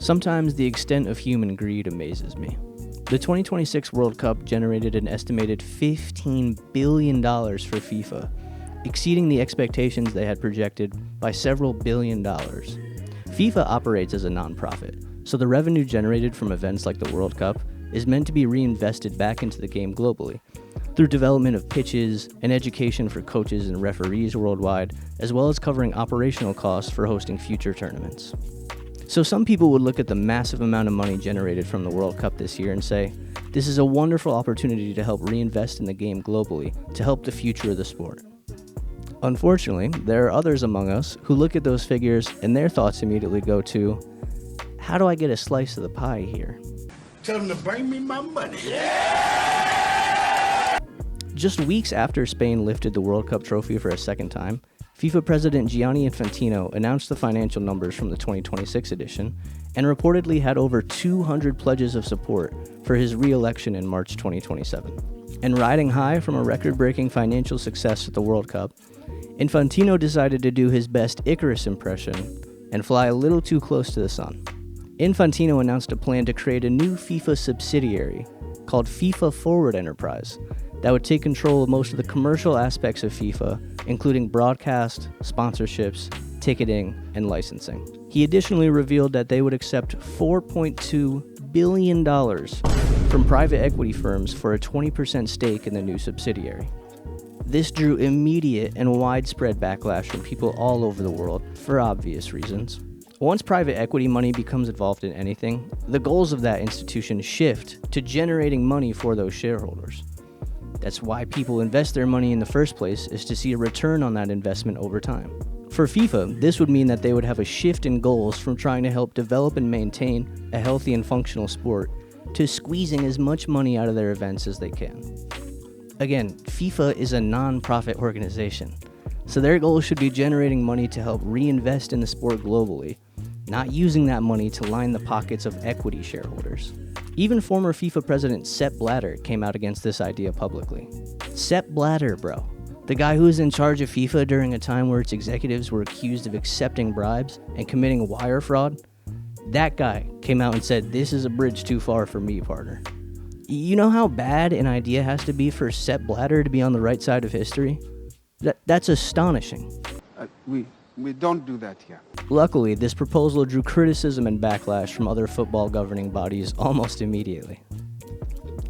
Sometimes the extent of human greed amazes me. The 2026 World Cup generated an estimated $15 billion for FIFA, exceeding the expectations they had projected by several billion dollars. FIFA operates as a nonprofit, so the revenue generated from events like the World Cup is meant to be reinvested back into the game globally, through development of pitches and education for coaches and referees worldwide, as well as covering operational costs for hosting future tournaments. So some people would look at the massive amount of money generated from the World Cup this year and say, this is a wonderful opportunity to help reinvest in the game globally to help the future of the sport. Unfortunately, there are others among us who look at those figures and their thoughts immediately go to, how do I get a slice of the pie here? Tell them to bring me my money. Just weeks after Spain lifted the World Cup trophy for a second time, FIFA President Gianni Infantino announced the financial numbers from the 2026 edition and reportedly had over 200 pledges of support for his re-election in March 2027. And riding high from a record-breaking financial success at the World Cup, Infantino decided to do his best Icarus impression and fly a little too close to the sun. Infantino announced a plan to create a new FIFA subsidiary called FIFA Forward Enterprise that would take control of most of the commercial aspects of FIFA, including broadcast, sponsorships, ticketing, and licensing. He additionally revealed that they would accept $4.2 billion from private equity firms for a 20% stake in the new subsidiary. This drew immediate and widespread backlash from people all over the world for obvious reasons. Once private equity money becomes involved in anything, the goals of that institution shift to generating money for those shareholders. That's why people invest their money in the first place, is to see a return on that investment over time. For FIFA, this would mean that they would have a shift in goals from trying to help develop and maintain a healthy and functional sport to squeezing as much money out of their events as they can. Again, FIFA is a non-profit organization, so their goal should be generating money to help reinvest in the sport globally, not using that money to line the pockets of equity shareholders. Even former FIFA president Sepp Blatter came out against this idea publicly. Sepp Blatter, bro. The guy who was in charge of FIFA during a time where its executives were accused of accepting bribes and committing wire fraud. That guy came out and said, this is a bridge too far for me, partner. You know how bad an idea has to be for Sepp Blatter to be on the right side of history? That's astonishing. We don't do that here. Luckily, this proposal drew criticism and backlash from other football governing bodies almost immediately.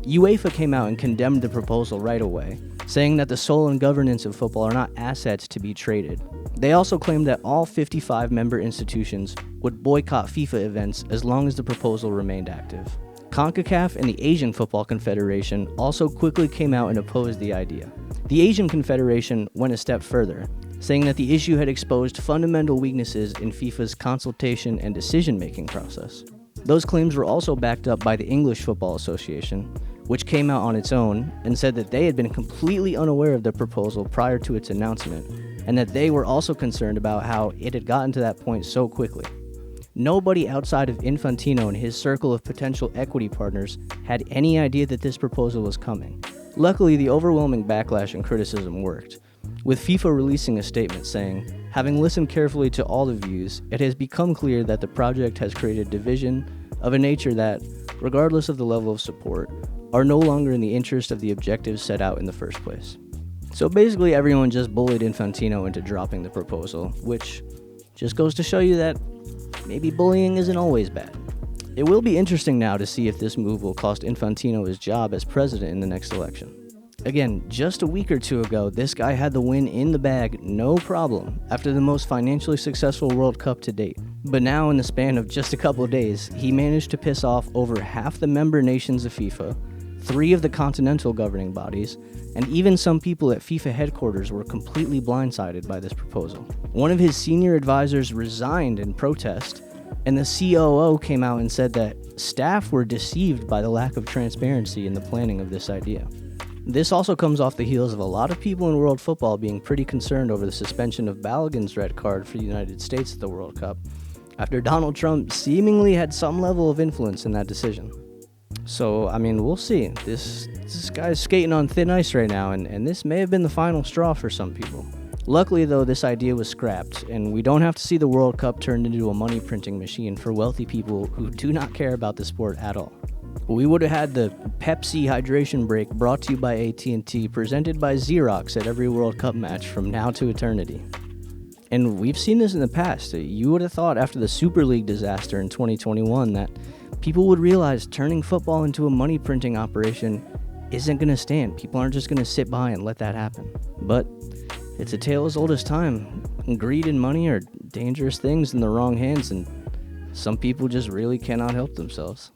UEFA came out and condemned the proposal right away, saying that the soul and governance of football are not assets to be traded. They also claimed that all 55 member institutions would boycott FIFA events as long as the proposal remained active. CONCACAF and the Asian Football Confederation also quickly came out and opposed the idea. The Asian Confederation went a step further, saying that the issue had exposed fundamental weaknesses in FIFA's consultation and decision-making process. Those claims were also backed up by the English Football Association, which came out on its own and said that they had been completely unaware of the proposal prior to its announcement, and that they were also concerned about how it had gotten to that point so quickly. Nobody outside of Infantino and his circle of potential equity partners had any idea that this proposal was coming. Luckily, the overwhelming backlash and criticism worked, with FIFA releasing a statement saying, having listened carefully to all the views, it has become clear that the project has created division of a nature that, regardless of the level of support, are no longer in the interest of the objectives set out in the first place. So basically everyone just bullied Infantino into dropping the proposal, which just goes to show you that maybe bullying isn't always bad. It will be interesting now to see if this move will cost Infantino his job as president in the next election. Again, just a week or two ago, this guy had the win in the bag, no problem, after the most financially successful World Cup to date. But now, in the span of just a couple of days, he managed to piss off over half the member nations of FIFA, 3 of the continental governing bodies, and even some people at FIFA headquarters were completely blindsided by this proposal. One of his senior advisors resigned in protest, and the COO came out and said that staff were deceived by the lack of transparency in the planning of this idea. This also comes off the heels of a lot of people in world football being pretty concerned over the suspension of Balogun's red card for the United States at the World Cup, after Donald Trump seemingly had some level of influence in that decision. So, I mean, we'll see. This guy's skating on thin ice right now, and this may have been the final straw for some people. Luckily, though, this idea was scrapped, and we don't have to see the World Cup turned into a money printing machine for wealthy people who do not care about the sport at all. We would have had the Pepsi hydration break brought to you by AT&T, presented by Xerox at every World Cup match from now to eternity. And we've seen this in the past. You would have thought after the Super League disaster in 2021 that people would realize turning football into a money printing operation isn't going to stand. People aren't just going to sit by and let that happen. But it's a tale as old as time. Greed and money are dangerous things in the wrong hands, and some people just really cannot help themselves.